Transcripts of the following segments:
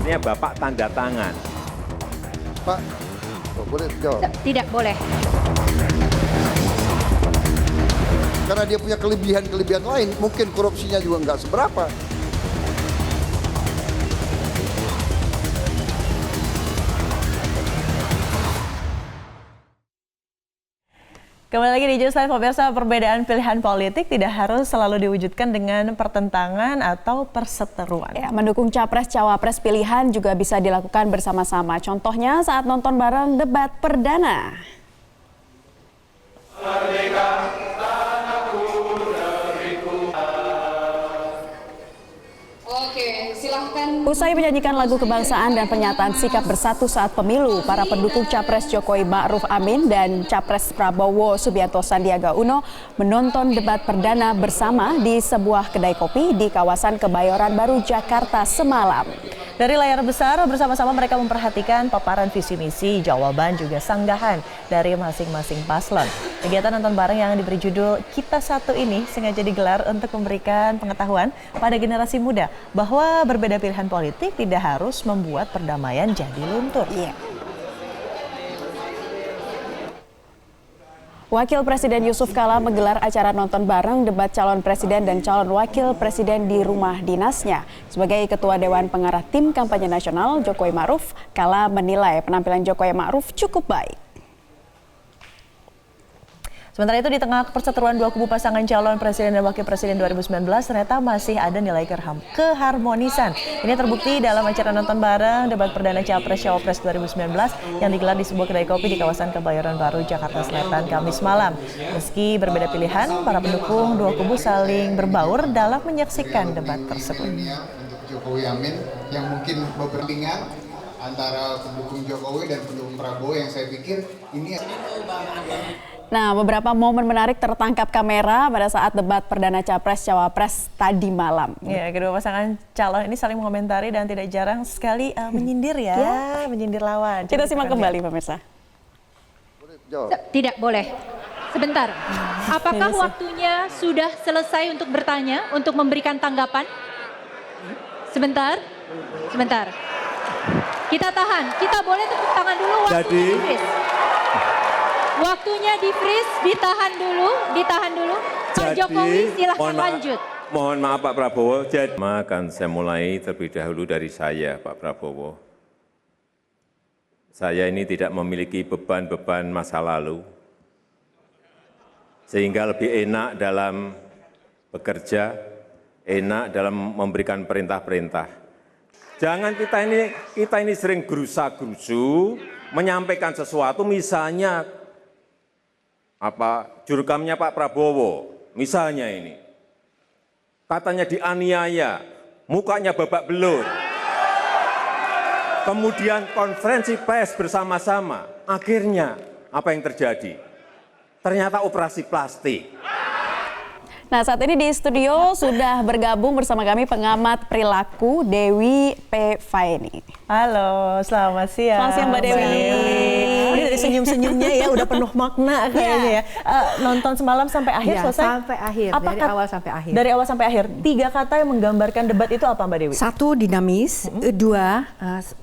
Artinya Bapak tanda tangan. Pak, boleh jawab? Tidak boleh. Karena dia punya kelebihan-kelebihan lain, mungkin korupsinya juga nggak seberapa. Kembali lagi di Just Live, pemirsa. Perbedaan pilihan politik tidak harus selalu diwujudkan dengan pertentangan atau perseteruan. Ya, mendukung capres-cawapres pilihan juga bisa dilakukan bersama-sama. Contohnya saat nonton bareng debat perdana. Usai menyanyikan lagu kebangsaan dan pernyataan sikap bersatu saat pemilu, para pendukung Capres Jokowi Ma'ruf Amin dan Capres Prabowo Subianto Sandiaga Uno menonton debat perdana bersama di sebuah kedai kopi di kawasan Kebayoran Baru, Jakarta semalam. Dari layar besar, bersama-sama mereka memperhatikan paparan visi misi, jawaban juga sanggahan dari masing-masing paslon. Kegiatan nonton bareng yang diberi judul Kita Satu ini sengaja digelar untuk memberikan pengetahuan pada generasi muda bahwa berbeda pilihan politik tidak harus membuat perdamaian jadi luntur. Iya. Wakil Presiden Yusuf Kala menggelar acara nonton bareng debat calon presiden dan calon wakil presiden di rumah dinasnya. Sebagai Ketua Dewan Pengarah Tim Kampanye Nasional Jokowi Ma'ruf, Kala menilai penampilan Jokowi Ma'ruf cukup baik. Sementara itu di tengah perseteruan dua kubu pasangan calon presiden dan wakil presiden 2019 ternyata masih ada nilai keharmonisan. Ini terbukti dalam acara nonton bareng debat perdana Capres-Cawapres 2019 yang digelar di sebuah kedai kopi di kawasan Kebayoran Baru, Jakarta Selatan, Kamis malam. Meski berbeda pilihan, para pendukung dua kubu saling berbaur dalam menyaksikan debat tersebut. Untuk Jokowi Amin yang mungkin berbandingan antara pendukung Jokowi dan pendukung Prabowo yang saya pikir ini. Nah, beberapa momen menarik tertangkap kamera pada saat debat perdana Capres-Cawapres tadi malam. Ya, kedua pasangan calon ini saling mengomentari dan tidak jarang sekali menyindir menyindir lawan. Kita simak kembali, pemirsa. Boleh jawab? Tidak boleh. Sebentar. Apakah waktunya sudah selesai untuk bertanya, untuk memberikan tanggapan? Sebentar. Sebentar. Kita tahan. Kita boleh tepuk tangan dulu. Waktunya di-freeze, ditahan dulu. Pak Jokowi silahkan lanjut. Mohon maaf Pak Prabowo, akan saya mulai terlebih dahulu dari saya Pak Prabowo. Saya ini tidak memiliki beban-beban masa lalu, sehingga lebih enak dalam bekerja, enak dalam memberikan perintah-perintah. Jangan kita ini sering gerusa-gerusu, menyampaikan sesuatu misalnya jurukamnya Pak Prabowo, misalnya ini, katanya dianiaya, mukanya babak belur, kemudian konferensi pers bersama-sama, akhirnya apa yang terjadi? Ternyata operasi plastik. Nah, saat ini di studio sudah bergabung bersama kami pengamat perilaku Dewi P. Faeni. Halo, selamat siang. Selamat siang Mbak Dewi. Ini dari senyum-senyumnya ya udah penuh makna kayaknya ya. Nonton semalam sampai akhir selesai? Sampai akhir, dari awal sampai akhir. Dari awal sampai akhir. 3 kata yang menggambarkan debat itu apa Mbak Dewi? 1, dinamis. 2,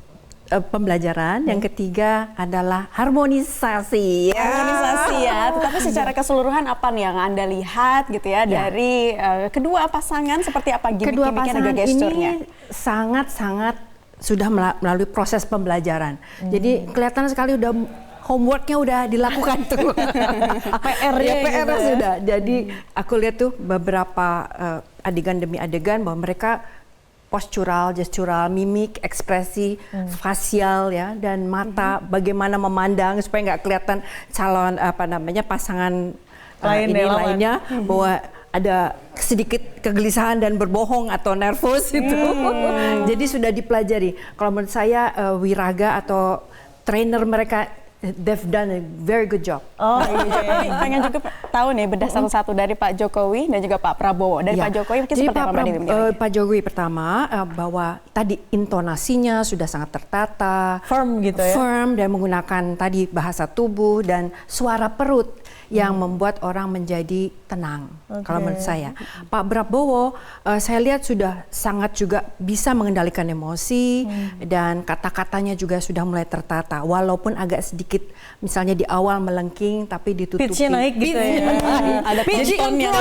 pembelajaran. Yang ketiga adalah harmonisasi. Harmonisasi ya. Tetapi secara keseluruhan apa nih yang Anda lihat gitu ya dari kedua pasangan seperti apa gimmick-gimmicknya dan gesturnya? Ini sangat-sangat sudah melalui proses pembelajaran. Jadi kelihatan sekali udah homeworknya udah dilakukan tuh. PR-nya PR sudah. Jadi aku lihat tuh beberapa adegan demi adegan bahwa mereka postural, gestural, mimik, ekspresi, fasial ya, dan mata bagaimana memandang supaya nggak kelihatan calon pasangan lainnya bahwa ada sedikit kegelisahan dan berbohong atau nervous itu. Jadi sudah dipelajari. Kalau menurut saya Wiraga atau trainer mereka, they've done a very good job. Oh, iya. Pengen juga tahu nih bedah satu-satu dari Pak Jokowi dan juga Pak Prabowo. Dari Pak Jokowi mungkin seperti apa Mbak Dewi? Pak Jokowi pertama bahwa tadi intonasinya sudah sangat tertata, Firm gitu ya? Firm dan menggunakan tadi bahasa tubuh dan suara perut yang membuat orang menjadi tenang. Kalau menurut saya, Pak Prabowo saya lihat sudah sangat juga bisa mengendalikan emosi dan kata-katanya juga sudah mulai tertata. Walaupun agak sedikit, misalnya di awal melengking, tapi ditutupi. Pitch-nya naik gitu ya. Ada pitch tone-nya.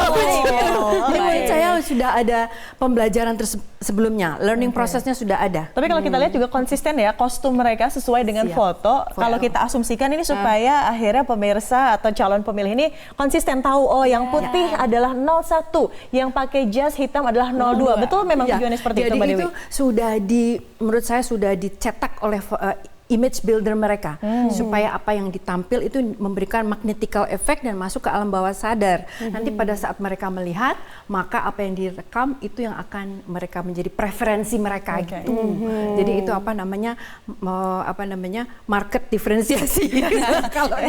Jadi menurut saya sudah ada pembelajaran sebelumnya, learning prosesnya sudah ada. Tapi kalau kita lihat juga konsisten ya, kostum mereka sesuai dengan foto. Kalau kita asumsikan ini supaya akhirnya pemirsa atau calon pemilih ini konsisten tahu, oh yang putih adalah 01, yang pakai jas hitam adalah 02. Betul memang tujuannya seperti itu, Mbak Dewi? Jadi itu sudah menurut saya sudah dicetak oleh image builder mereka, supaya apa yang ditampil itu memberikan magnetical effect dan masuk ke alam bawah sadar. Nanti pada saat mereka melihat, maka apa yang direkam itu yang akan mereka menjadi preferensi mereka gitu. Jadi itu apa namanya market diferensiasi. Kalau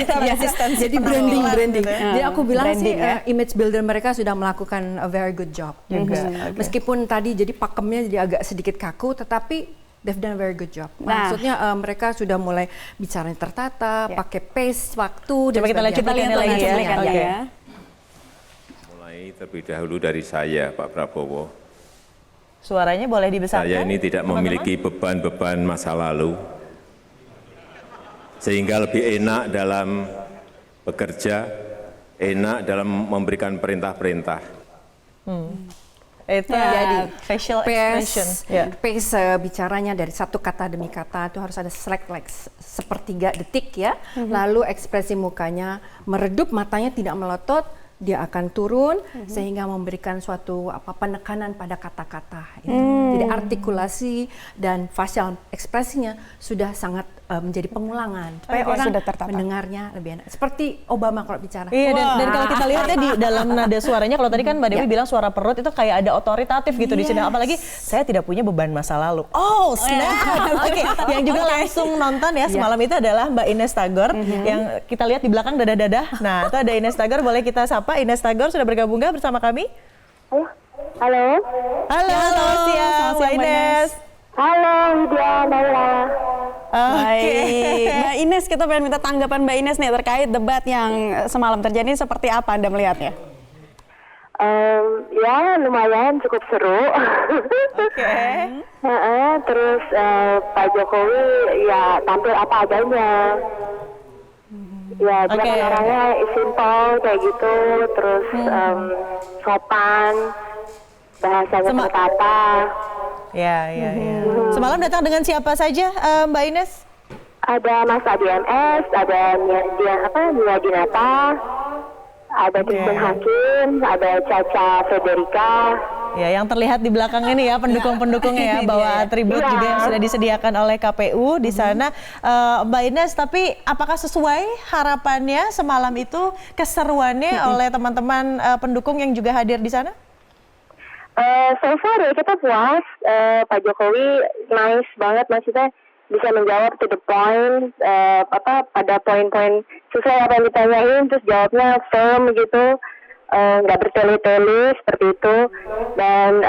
jadi branding. Jadi aku bilang sih image builder mereka sudah melakukan a very good job juga. Meskipun tadi jadi pakemnya jadi agak sedikit kaku, tetapi they've done a very good job. Maksudnya mereka sudah mulai bicaranya tertata, pakai pace, waktu. Coba kita lihat lagi ya. Mulai terlebih dahulu dari saya, Pak Prabowo. Suaranya boleh dibesarkan. Saya ini tidak memiliki beban-beban masa lalu, sehingga lebih enak dalam bekerja, enak dalam memberikan perintah-perintah. Itu jadi facial expression. Pace bicaranya dari satu kata demi kata itu harus ada slack like sepertiga detik ya. Lalu ekspresi mukanya meredup, matanya tidak melotot, dia akan turun sehingga memberikan suatu penekanan pada kata-kata. Jadi artikulasi dan facial ekspresinya sudah sangat menjadi pengulangan supaya orang mendengarnya lebih enak. Seperti Obama kalau bicara. Iya, dan kalau kita lihat ya di dalam nada suaranya, kalau tadi kan Mbak Dewi bilang suara perut itu kayak ada otoritatif gitu di sini. Apalagi saya tidak punya beban masa lalu. Oh, snap. Oke, yang juga langsung nonton ya semalam itu adalah Mbak Ines Tagor yang kita lihat di belakang dada-dada. Nah, itu ada Ines Tagor, boleh kita sapa. Ines Tagor sudah bergabung bersama kami? Halo. Halo, siang Mbak Ines. Halo, Widya, Naila. Baik, Mbak Ines, kita pengen minta tanggapan Mbak Ines nih terkait debat yang semalam terjadi. Seperti apa Anda melihatnya? Ya, lumayan cukup seru. Terus Pak Jokowi ya tampil apa adanya. Ya, dia orangnya simple kayak gitu, terus sopan, bahasanya tertata. Ya. Semalam datang dengan siapa saja, Mbak Ines? Ada Mas Adi MS, ada Nia Dinata, ada Kristen Hakim, ada Caca Federica. Ya, yang terlihat di belakang ini ya pendukung-pendukungnya ya, bawa atribut juga yang sudah disediakan oleh KPU di sana. Mbak Ines, tapi apakah sesuai harapannya semalam itu keseruannya oleh teman-teman pendukung yang juga hadir di sana? So far ya kita puas, Pak Jokowi nice banget, maksudnya bisa menjawab to the point, pada poin-poin sesuai apa yang ditanyain, terus jawabnya firm gitu, nggak bertele-tele seperti itu. Dan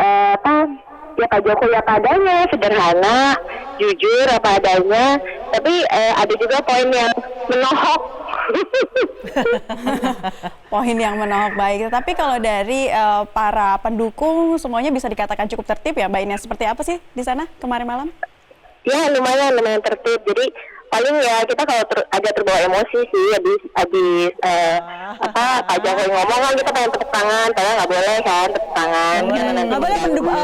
ya Pak Jokowi apa adanya, sederhana, jujur apa adanya, tapi ada juga poin yang menohok. Poin yang menohok, baik. Tapi kalau dari para pendukung semuanya bisa dikatakan cukup tertib ya, Mbak Ines. Seperti apa sih di sana kemarin malam? Ya lumayan tertib. Jadi paling ya kita kalau agak terbawa emosi sih habis Pak Jokowi ngomong kan kita pengen tepuk tangan, padahal nggak boleh kan tepuk tangan. Nggak boleh,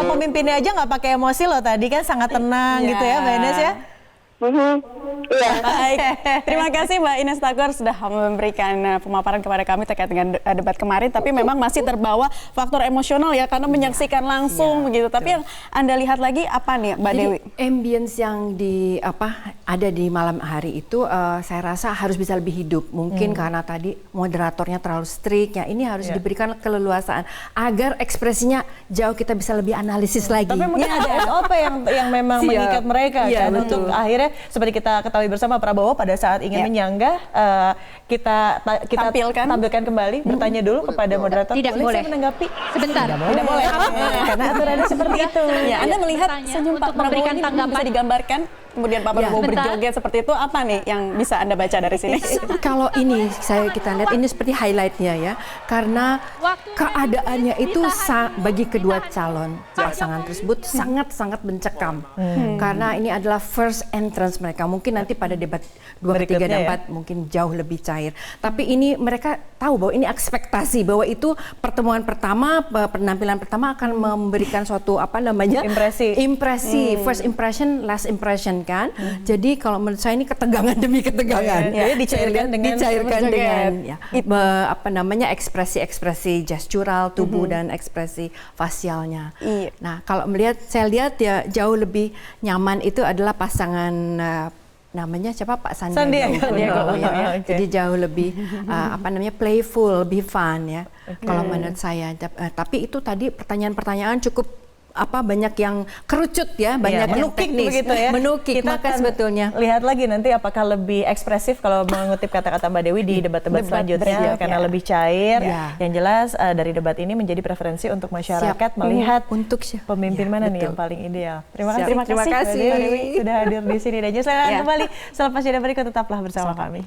pemimpinnya aja nggak pakai emosi loh tadi kan, sangat tenang gitu ya Mbak Ines ya. Iya. Baik, terima kasih Mbak Ines Tagor sudah memberikan pemaparan kepada kami terkait dengan debat kemarin. Tapi memang masih terbawa faktor emosional ya, karena menyaksikan langsung begitu. Tapi yang Anda lihat lagi apa nih Mbak Dewi? Ambience yang ada di malam hari itu saya rasa harus bisa lebih hidup. Mungkin karena tadi moderatornya terlalu strict, ya ini harus diberikan keleluasaan agar ekspresinya jauh kita bisa lebih analisis lagi. Tapi mungkin ada SOP yang memang mengikat mereka kan untuk akhirnya seperti kita ketahui bersama, Prabowo pada saat ingin menyanggah kita tampilkan kembali, bertanya dulu kepada moderator. Tidak boleh. Saya menanggapi? Sebentar. Tidak boleh. Karena aturannya seperti itu. Ya, Anda melihat senyum Pak Prabowo ini bisa digambarkan kemudian Pak Prabowo berjoget seperti itu, apa nih yang bisa Anda baca dari sini? Kalau ini kita lihat ini seperti highlightnya ya, karena keadaannya itu bagi kedua calon pasangan tersebut sangat-sangat mencekam, karena ini adalah first entrance mereka. Mungkin nanti pada debat 2, 3, dan 4 mungkin jauh lebih cair. Tapi ini mereka tahu bahwa ini ekspektasi bahwa itu pertemuan pertama, penampilan pertama akan memberikan suatu impresi, first impression, last impression kan. Jadi kalau menurut saya ini ketegangan demi ketegangan. Jadi dicairkan dengan ekspresi gestural tubuh dan ekspresi facialnya. Nah, kalau saya lihat ya jauh lebih nyaman itu adalah pasangan namanya siapa, Pak Sandiaga Uno ya. Jadi jauh lebih playful, lebih fun ya. Kalau menurut saya. Tapi itu tadi pertanyaan-pertanyaan cukup banyak yang kerucut ya, banyak yang teknis, begitu ya. Menukik. Kita maka sebetulnya lihat lagi nanti apakah lebih ekspresif kalau mengutip kata-kata Mbak Dewi di debat-debat selanjutnya karena lebih cair. Yang jelas dari debat ini menjadi preferensi untuk masyarakat melihat untuk pemimpin mana nih yang paling ideal. Terima kasih Mbak Dewi sudah hadir di sini dan kembali selepas jeda berikut tetaplah bersama kami.